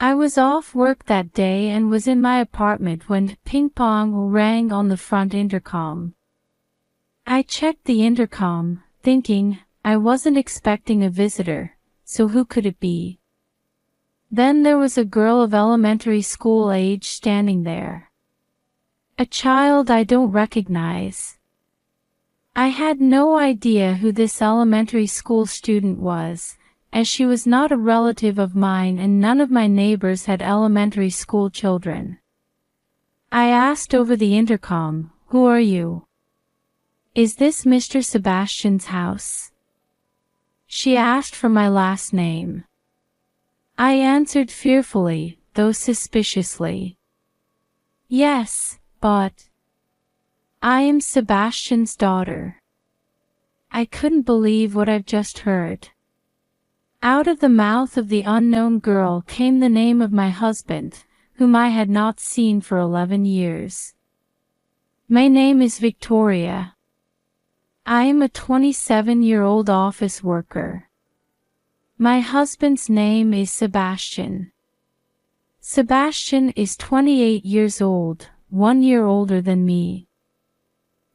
I was off work that day and was in my apartment when ping pong rang on the front intercom. I checked the intercom, thinking I wasn't expecting a visitor, so who could it be? Then there was a girl of elementary school age standing there. A child I don't recognize. I had no idea who this elementary school student was, as she was not a relative of mine and none of my neighbors had elementary school children. I asked over the intercom, "Who are you? Is this Mr. Sebastian's house?" She asked for my last name. I answered fearfully, though suspiciously. "Yes, but I am Sebastian's daughter." I couldn't believe what I've just heard. Out of the mouth of the unknown girl came the name of my husband, whom I had not seen for 11 years. "My name is Victoria. I am a 27-year-old office worker. My husband's name is Sebastian. Sebastian is 28 years old, 1 year older than me.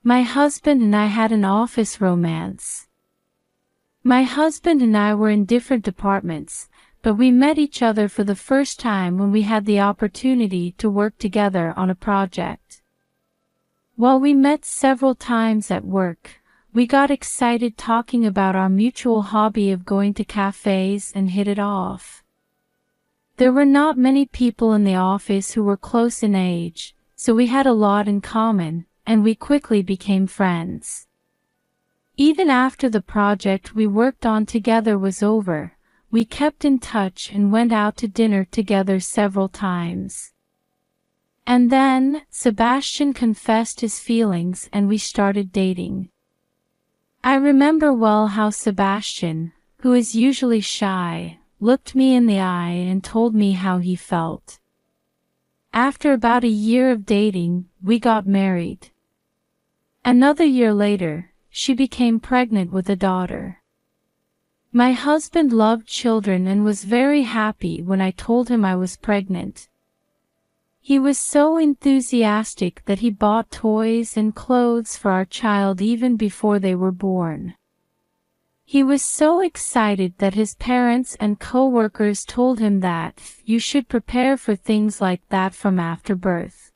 My husband and I had an office romance. My husband and I were in different departments, but we met each other for the first time when we had the opportunity to work together on a project. While we met several times at work, we got excited talking about our mutual hobby of going to cafes and hit it off. There were not many people in the office who were close in age, so we had a lot in common, and we quickly became friends. Even after the project we worked on together was over, we kept in touch and went out to dinner together several times. And then, Sebastian confessed his feelings and we started dating. I remember well how Sebastian, who is usually shy, looked me in the eye and told me how he felt. After about a year of dating, we got married. Another year later, she became pregnant with a daughter. My husband loved children and was very happy when I told him I was pregnant. He was so enthusiastic that he bought toys and clothes for our child even before they were born. He was so excited that his parents and co-workers told him that you should prepare for things like that from after birth.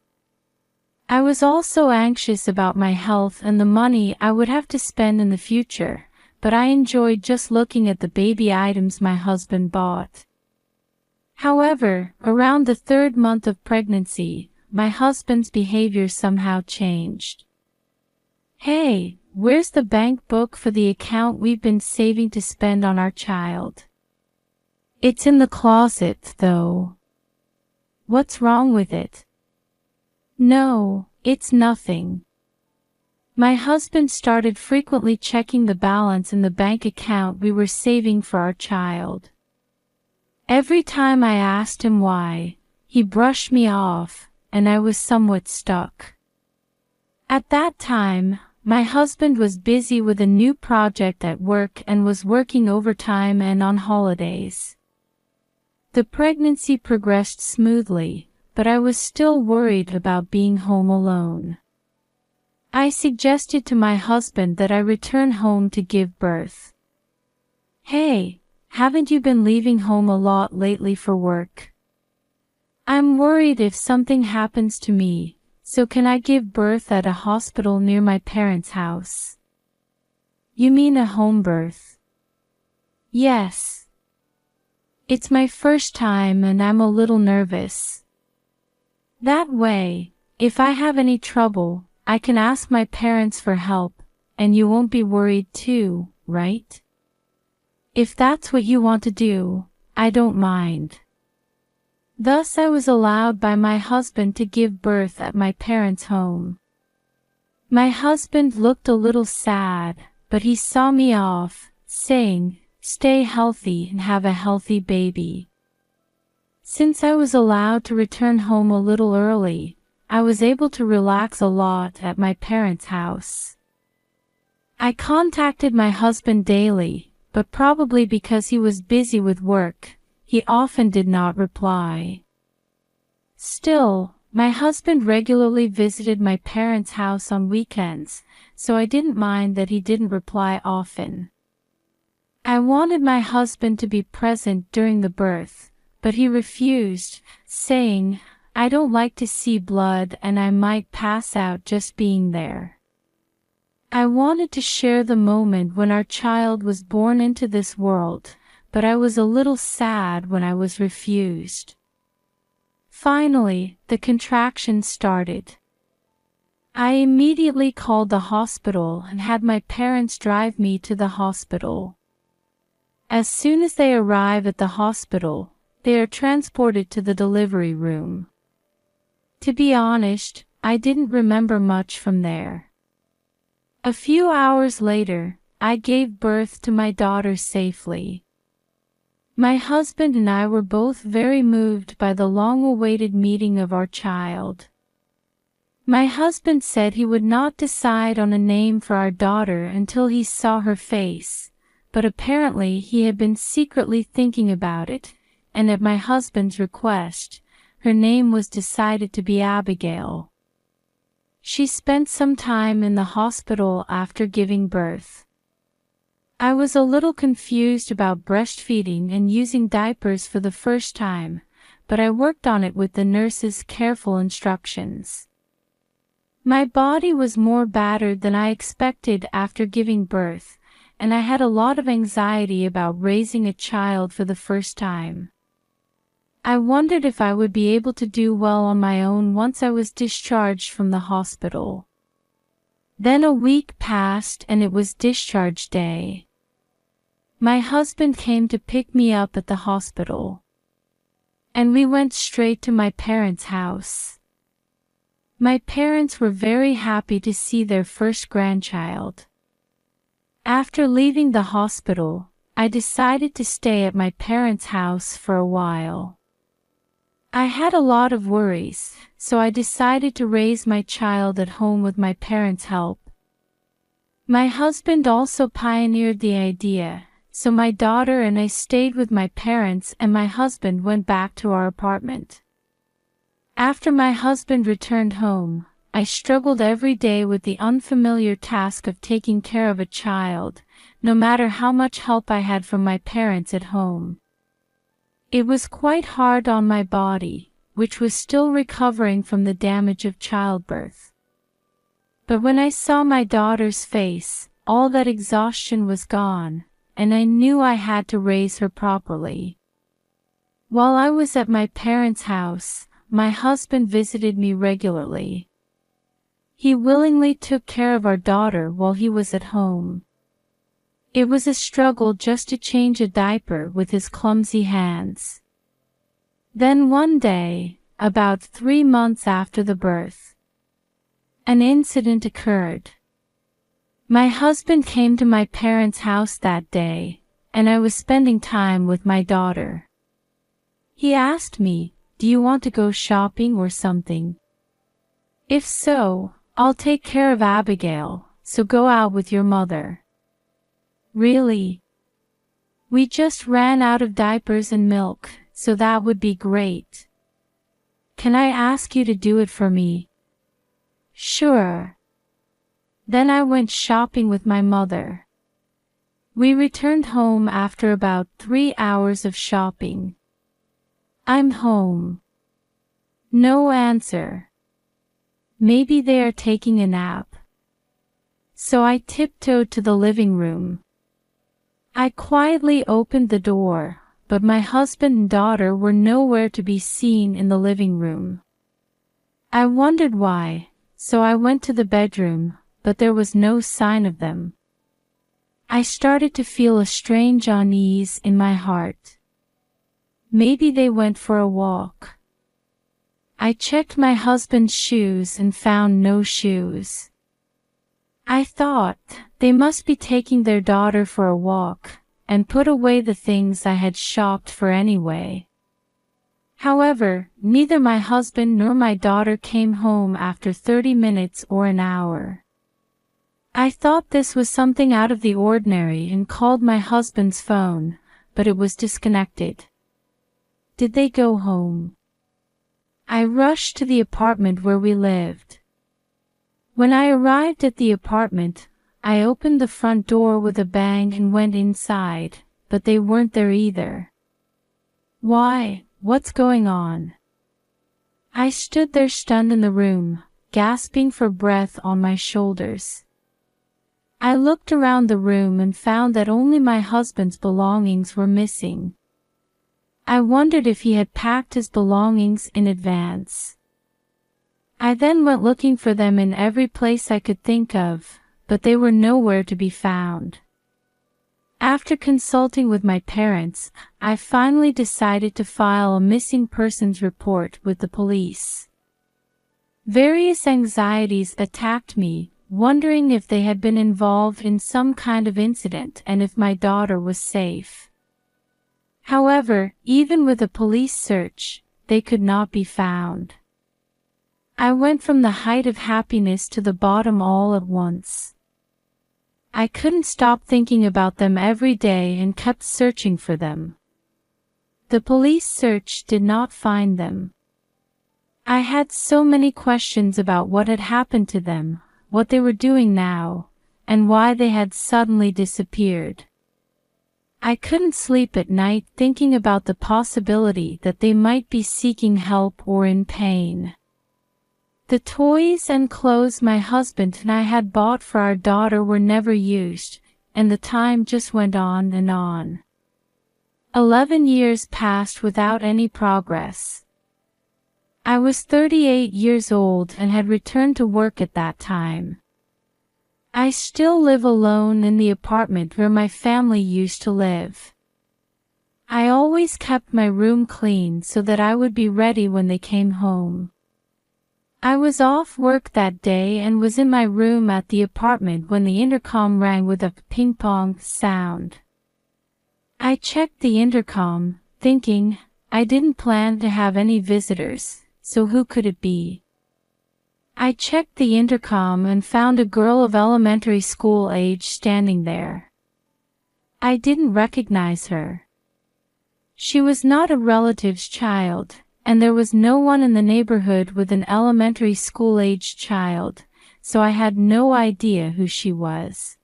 I was also anxious about my health and the money I would have to spend in the future, but I enjoyed just looking at the baby items my husband bought. However, around the 3rd month of pregnancy, my husband's behavior somehow changed. "Hey, where's the bank book for the account we've been saving to spend on our child?" "It's in the closet, though." "What's wrong with it?" "No, it's nothing." My husband started frequently checking the balance in the bank account we were saving for our child. Every time I asked him why, he brushed me off, and I was somewhat stuck. At that time, my husband was busy with a new project at work and was working overtime and on holidays. The pregnancy progressed smoothly, but I was still worried about being home alone. I suggested to my husband that I return home to give birth. "Hey, haven't you been leaving home a lot lately for work? I'm worried if something happens to me, so can I give birth at a hospital near my parents' house?" "You mean a home birth?" "Yes. It's my first time and I'm a little nervous. That way, if I have any trouble, I can ask my parents for help, and you won't be worried too, right?" "If that's what you want to do, I don't mind." Thus I was allowed by my husband to give birth at my parents' home. My husband looked a little sad, but he saw me off, saying, "Stay healthy and have a healthy baby." Since I was allowed to return home a little early, I was able to relax a lot at my parents' house. I contacted my husband daily, but probably because he was busy with work, he often did not reply. Still, my husband regularly visited my parents' house on weekends, so I didn't mind that he didn't reply often. I wanted my husband to be present during the birth, but he refused, saying, "I don't like to see blood and I might pass out just being there." I wanted to share the moment when our child was born into this world, but I was a little sad when I was refused. Finally, the contractions started. I immediately called the hospital and had my parents drive me to the hospital. As soon as they arrive at the hospital, they are transported to the delivery room. To be honest, I didn't remember much from there. A few hours later, I gave birth to my daughter safely. My husband and I were both very moved by the long-awaited meeting of our child. My husband said he would not decide on a name for our daughter until he saw her face, but apparently he had been secretly thinking about it, and at my husband's request, her name was decided to be Abigail. She spent some time in the hospital after giving birth. I was a little confused about breastfeeding and using diapers for the first time, but I worked on it with the nurse's careful instructions. My body was more battered than I expected after giving birth, and I had a lot of anxiety about raising a child for the first time. I wondered if I would be able to do well on my own once I was discharged from the hospital. Then a week passed and it was discharge day. My husband came to pick me up at the hospital, and we went straight to my parents' house. My parents were very happy to see their first grandchild. After leaving the hospital, I decided to stay at my parents' house for a while. I had a lot of worries, so I decided to raise my child at home with my parents' help. My husband also pioneered the idea, so my daughter and I stayed with my parents and my husband went back to our apartment. After my husband returned home, I struggled every day with the unfamiliar task of taking care of a child, no matter how much help I had from my parents at home. It was quite hard on my body, which was still recovering from the damage of childbirth. But when I saw my daughter's face, all that exhaustion was gone, and I knew I had to raise her properly. While I was at my parents' house, my husband visited me regularly. He willingly took care of our daughter while he was at home. It was a struggle just to change a diaper with his clumsy hands. Then one day, about 3 months after the birth, an incident occurred. My husband came to my parents' house that day, and I was spending time with my daughter. He asked me, "Do you want to go shopping or something? If so, I'll take care of Abigail, so go out with your mother." "Really? We just ran out of diapers and milk, so that would be great. Can I ask you to do it for me?" "Sure." Then I went shopping with my mother. We returned home after about 3 hours of shopping. "I'm home." No answer. Maybe they are taking a nap. So I tiptoed to the living room. I quietly opened the door, but my husband and daughter were nowhere to be seen in the living room. I wondered why, so I went to the bedroom, but there was no sign of them. I started to feel a strange unease in my heart. Maybe they went for a walk. I checked my husband's shoes and found no shoes. I thought, they must be taking their daughter for a walk, and put away the things I had shopped for anyway. However, neither my husband nor my daughter came home after 30 minutes or an hour. I thought this was something out of the ordinary and called my husband's phone, but it was disconnected. Did they go home? I rushed to the apartment where we lived. When I arrived at the apartment, I opened the front door with a bang and went inside, but they weren't there either. Why? What's going on? I stood there stunned in the room, gasping for breath on my shoulders. I looked around the room and found that only my husband's belongings were missing. I wondered if he had packed his belongings in advance. I then went looking for them in every place I could think of, but they were nowhere to be found. After consulting with my parents, I finally decided to file a missing persons report with the police. Various anxieties attacked me, wondering if they had been involved in some kind of incident and if my daughter was safe. However, even with a police search, they could not be found. I went from the height of happiness to the bottom all at once. I couldn't stop thinking about them every day and kept searching for them. The police search did not find them. I had so many questions about what had happened to them, what they were doing now, and why they had suddenly disappeared. I couldn't sleep at night thinking about the possibility that they might be seeking help or in pain. The toys and clothes my husband and I had bought for our daughter were never used, and the time just went on and on. 11 years passed without any progress. I was 38 years old and had returned to work at that time. I still live alone in the apartment where my family used to live. I always kept my room clean so that I would be ready when they came home. I was off work that day and was in my room at the apartment when the intercom rang with a ping-pong sound. I checked the intercom, thinking, I didn't plan to have any visitors, so who could it be? I checked the intercom and found a girl of elementary school age standing there. I didn't recognize her. She was not a relative's child, and there was no one in the neighborhood with an elementary school-aged child, so I had no idea who she was.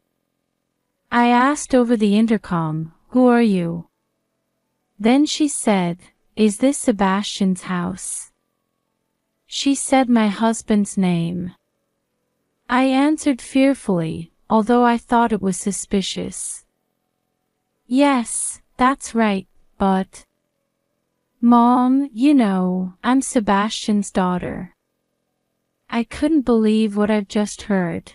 I asked over the intercom, "Who are you?" Then she said, "Is this Sebastian's house?" She said my husband's name. I answered fearfully, although I thought it was suspicious. "Yes, that's right, but..." "Mom, you know, I'm Sebastian's daughter." I couldn't believe what I've just heard.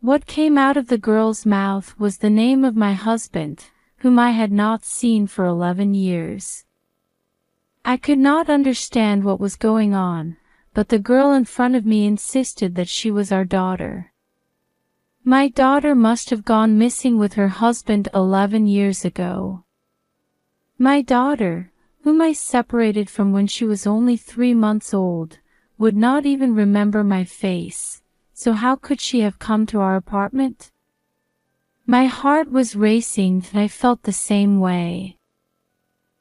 What came out of the girl's mouth was the name of my husband, whom I had not seen for 11 years. I could not understand what was going on, but the girl in front of me insisted that she was our daughter. My daughter must have gone missing with her husband 11 years ago. My daughter, whom I separated from when she was only 3 months old, would not even remember my face, so how could she have come to our apartment? My heart was racing and I felt the same way.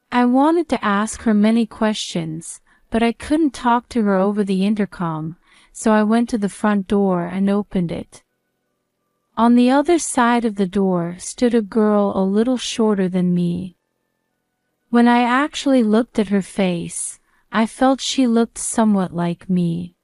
I wanted to ask her many questions, but I couldn't talk to her over the intercom, so I went to the front door and opened it. On the other side of the door stood a girl a little shorter than me. When I actually looked at her face, I felt she looked somewhat like me.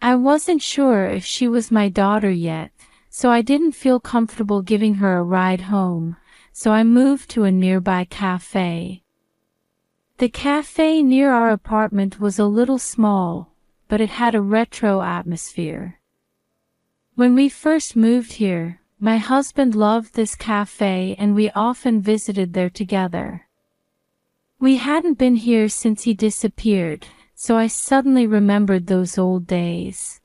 I wasn't sure if she was my daughter yet, so I didn't feel comfortable giving her a ride home, so I moved to a nearby cafe. The cafe near our apartment was a little small, but it had a retro atmosphere. When we first moved here, my husband loved this cafe and we often visited there together. We hadn't been here since he disappeared, so I suddenly remembered those old days.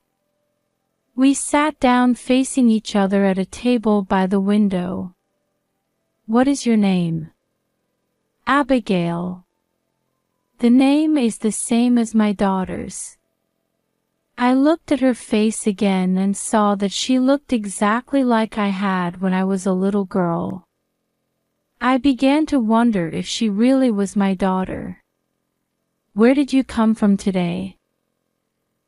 We sat down facing each other at a table by the window. "What is your name?" "Abigail." The name is the same as my daughter's. I looked at her face again and saw that she looked exactly like I had when I was a little girl. I began to wonder if she really was my daughter. "Where did you come from today?"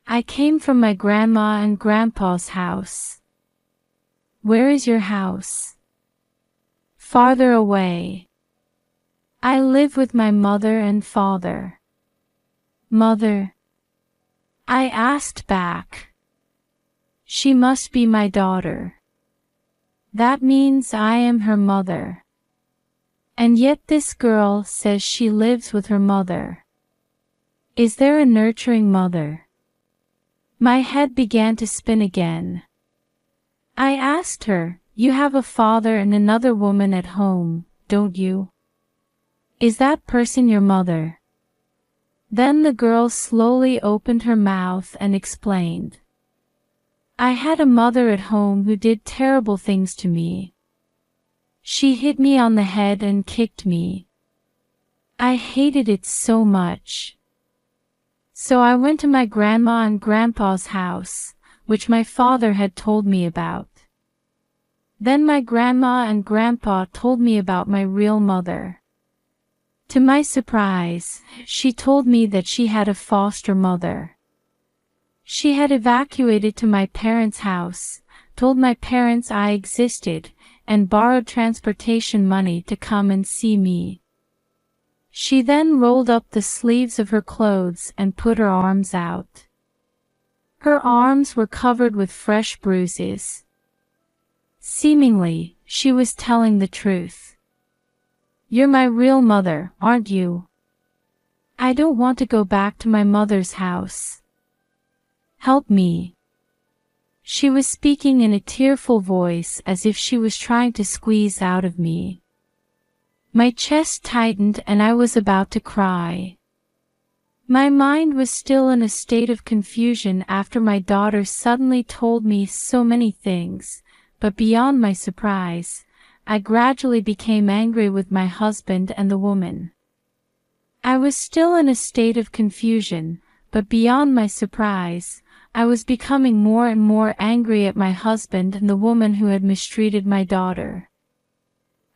"I came from my grandma and grandpa's house." "Where is your house?" "Farther away." "I live with my mother and father." "Mother?" I asked back. "She must be my daughter. That means I am her mother. And yet this girl says she lives with her mother. Is there a nurturing mother?" My head began to spin again. I asked her, "You have a father and another woman at home, don't you? Is that person your mother?" Then the girl slowly opened her mouth and explained. "I had a mother at home who did terrible things to me. She hit me on the head and kicked me. I hated it so much. So I went to my grandma and grandpa's house, which my father had told me about. Then my grandma and grandpa told me about my real mother. To my surprise, she told me that she had a foster mother. She had evacuated to my parents' house, told my parents I existed, and borrowed transportation money to come and see me. She then rolled up the sleeves of her clothes and put her arms out. Her arms were covered with fresh bruises. Seemingly, she was telling the truth. "You're my real mother, aren't you? I don't want to go back to my mother's house. Help me." She was speaking in a tearful voice as if she was trying to squeeze out of me. My chest tightened and I was about to cry. My mind was still in a state of confusion after my daughter suddenly told me so many things, but beyond my surprise, I gradually became angry with my husband and the woman. I was still in a state of confusion, but beyond my surprise, I was becoming more and more angry at my husband and the woman who had mistreated my daughter.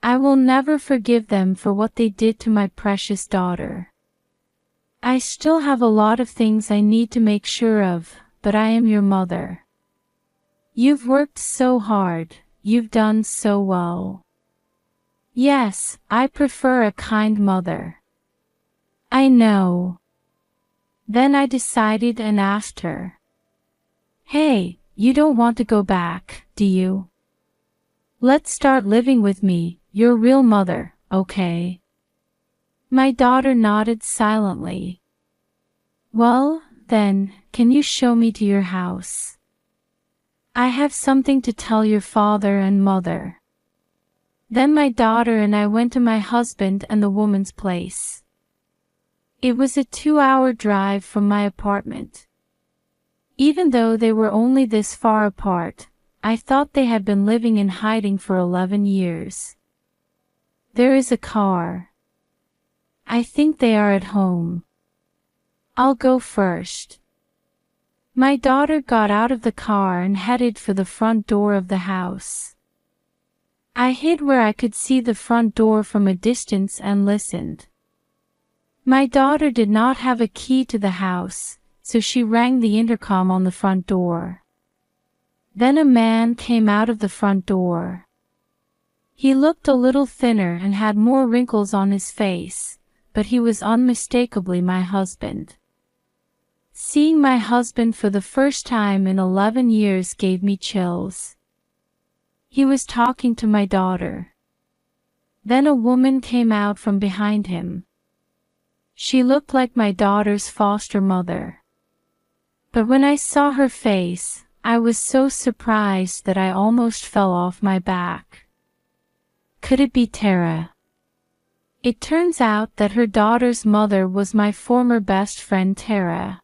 I will never forgive them for what they did to my precious daughter. I still have a lot of things I need to make sure of, but I am your mother. You've worked so hard, you've done so well. Yes, I prefer a kind mother. I know. Then I decided and asked her. "Hey, you don't want to go back, do you? Let's start living with me, your real mother, okay?" My daughter nodded silently. "Well, then, can you show me to your house? I have something to tell your father and mother." Then my daughter and I went to my husband and the woman's place. It was a 2-hour drive from my apartment. Even though they were only this far apart, I thought they had been living in hiding for 11 years. There is a car. I think they are at home. I'll go first. My daughter got out of the car and headed for the front door of the house. I hid where I could see the front door from a distance and listened. My daughter did not have a key to the house, so she rang the intercom on the front door. Then a man came out of the front door. He looked a little thinner and had more wrinkles on his face, but he was unmistakably my husband. Seeing my husband for the first time in 11 years gave me chills. He was talking to my daughter. Then a woman came out from behind him. She looked like my daughter's foster mother. But when I saw her face, I was so surprised that I almost fell off my back. Could it be Tara? It turns out that her daughter's mother was my former best friend Tara.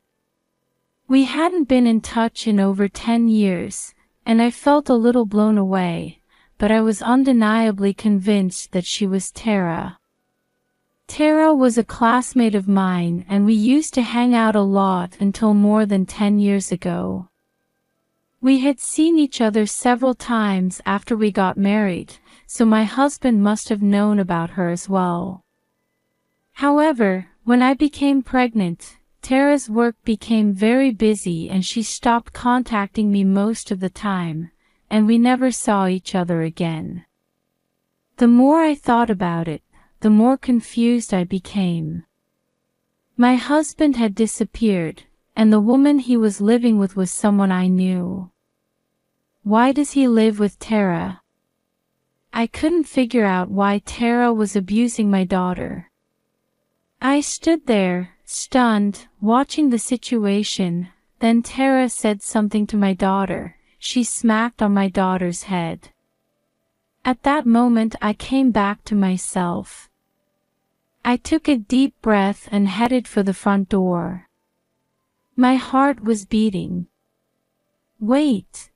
We hadn't been in touch in over 10 years, and I felt a little blown away, but I was undeniably convinced that she was Tara. Tara was a classmate of mine and we used to hang out a lot until more than 10 years ago. We had seen each other several times after we got married, so my husband must have known about her as well. However, when I became pregnant, Tara's work became very busy and she stopped contacting me most of the time, and we never saw each other again. The more I thought about it, the more confused I became. My husband had disappeared, and the woman he was living with was someone I knew. Why does he live with Tara? I couldn't figure out why Tara was abusing my daughter. I stood there, stunned, watching the situation. Then Tara said something to my daughter. She smacked on my daughter's head. At that moment I came back to myself. I took a deep breath and headed for the front door. My heart was beating. Wait.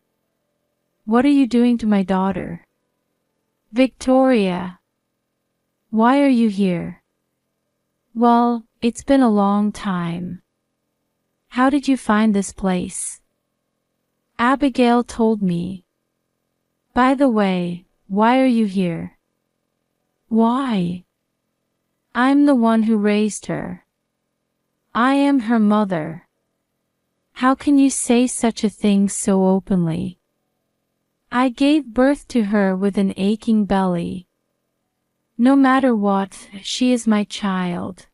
What are you doing to my daughter? Victoria. Why are you here? Well, it's been a long time. How did you find this place? Abigail told me. By the way, why are you here? Why? I'm the one who raised her. I am her mother. How can you say such a thing so openly? I gave birth to her with an aching belly. No matter what, she is my child.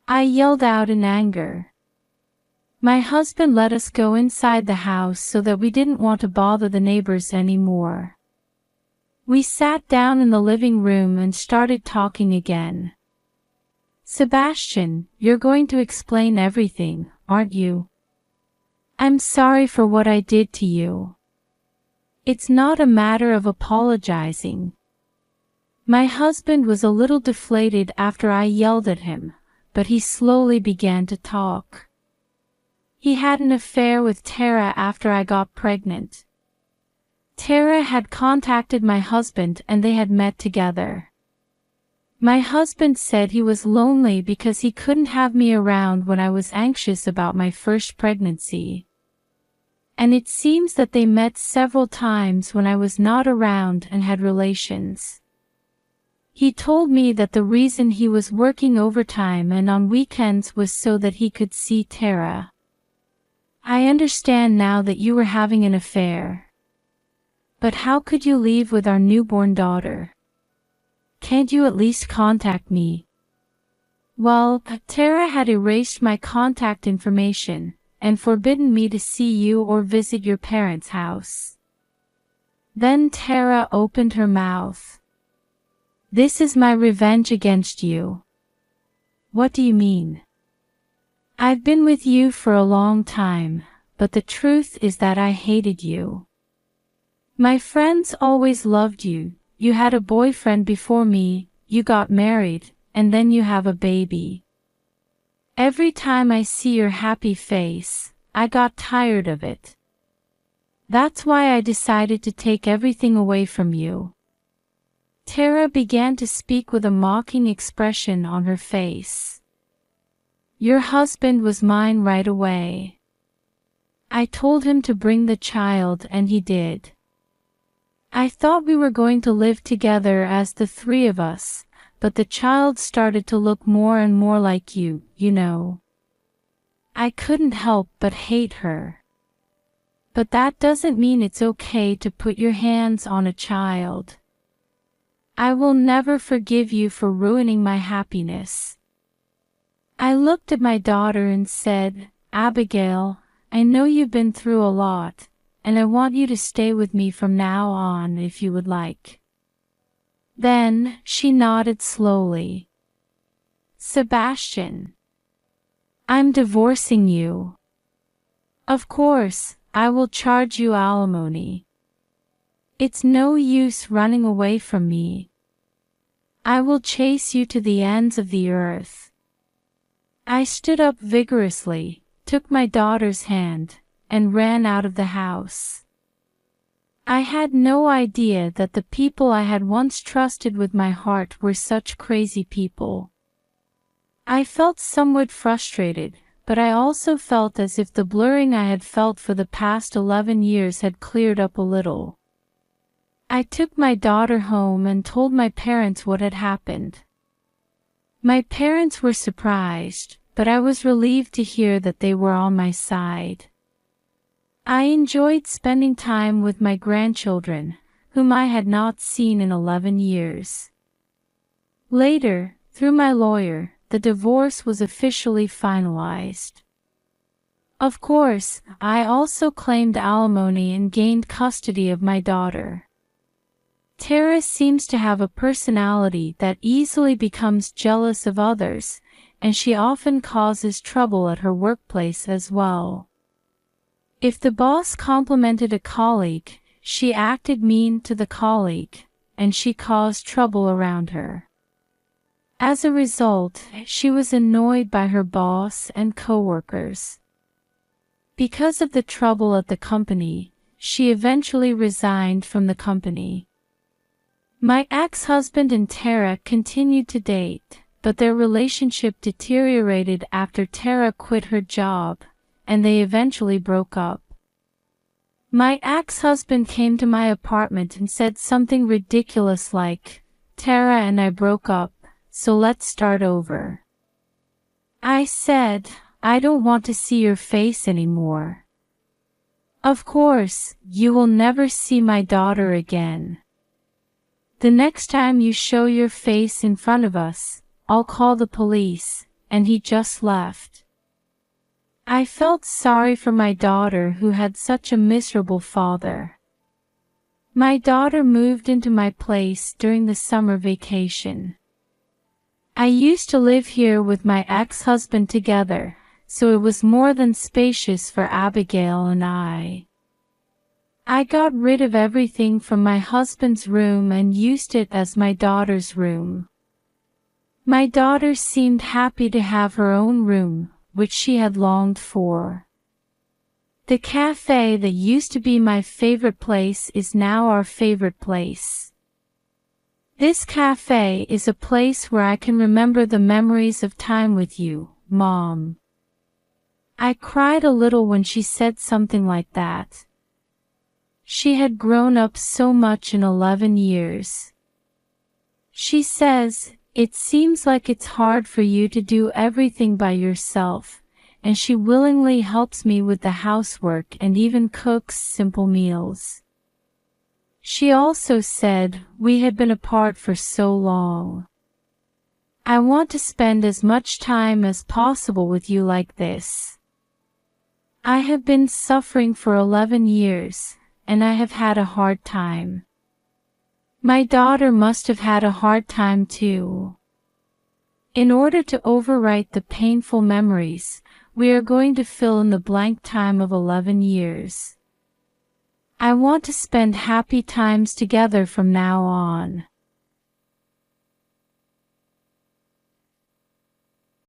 I yelled out in anger. My husband let us go inside the house so that we didn't want to bother the neighbors anymore. We sat down in the living room and started talking again. Sebastian, you're going to explain everything, aren't you? I'm sorry for what I did to you. It's not a matter of apologizing. My husband was a little deflated after I yelled at him, but he slowly began to talk. He had an affair with Tara after I got pregnant. Tara had contacted my husband and they had met together. My husband said he was lonely because he couldn't have me around when I was anxious about my first pregnancy. And it seems that they met several times when I was not around and had relations. He told me that the reason he was working overtime and on weekends was so that he could see Tara. I understand now that you were having an affair. But how could you leave with our newborn daughter? Can't you at least contact me? Well, Tara had erased my contact information and forbidden me to see you or visit your parents' house. Then Tara opened her mouth. This is my revenge against you. What do you mean? I've been with you for a long time, but the truth is that I hated you. My friends always loved you. You had a boyfriend before me, you got married, and then you have a baby. Every time I see your happy face, I got tired of it. That's why I decided to take everything away from you. Tara began to speak with a mocking expression on her face. Your husband was mine right away. I told him to bring the child and he did. I thought we were going to live together as the three of us, but the child started to look more and more like you, you know. I couldn't help but hate her. But that doesn't mean it's okay to put your hands on a child. I will never forgive you for ruining my happiness. I looked at my daughter and said, Abigail, I know you've been through a lot, and I want you to stay with me from now on if you would like. Then she nodded slowly. Sebastian, I'm divorcing you. Of course, I will charge you alimony. It's no use running away from me. I will chase you to the ends of the earth. I stood up vigorously, took my daughter's hand, and ran out of the house. I had no idea that the people I had once trusted with my heart were such crazy people. I felt somewhat frustrated, but I also felt as if the blurring I had felt for the past 11 years had cleared up a little. I took my daughter home and told my parents what had happened. My parents were surprised, but I was relieved to hear that they were on my side. I enjoyed spending time with my grandchildren, whom I had not seen in 11 years. Later, through my lawyer, the divorce was officially finalized. Of course, I also claimed alimony and gained custody of my daughter. Tara seems to have a personality that easily becomes jealous of others, and she often causes trouble at her workplace as well. If the boss complimented a colleague, she acted mean to the colleague, and she caused trouble around her. As a result, she was annoyed by her boss and coworkers. Because of the trouble at the company, she eventually resigned from the company. My ex-husband and Tara continued to date, but their relationship deteriorated after Tara quit her job, and they eventually broke up. My ex-husband came to my apartment and said something ridiculous like, "Tara and I broke up, so let's start over." I said, "I don't want to see your face anymore." "Of course, you will never see my daughter again. The next time you show your face in front of us, I'll call the police," and he just left. I felt sorry for my daughter who had such a miserable father. My daughter moved into my place during the summer vacation. I used to live here with my ex-husband together, so it was more than spacious for Abigail and I. I got rid of everything from my husband's room and used it as my daughter's room. My daughter seemed happy to have her own room, which she had longed for. The cafe that used to be my favorite place is now our favorite place. This cafe is a place where I can remember the memories of time with you, Mom. I cried a little when she said something like that. She had grown up so much in 11 years. She says, "It seems like it's hard for you to do everything by yourself," and she willingly helps me with the housework and even cooks simple meals. She also said, "We had been apart for so long. I want to spend as much time as possible with you like this. I have been suffering for 11 years, and I have had a hard time. My daughter must have had a hard time too." In order to overwrite the painful memories, we are going to fill in the blank time of 11 years. I want to spend happy times together from now on.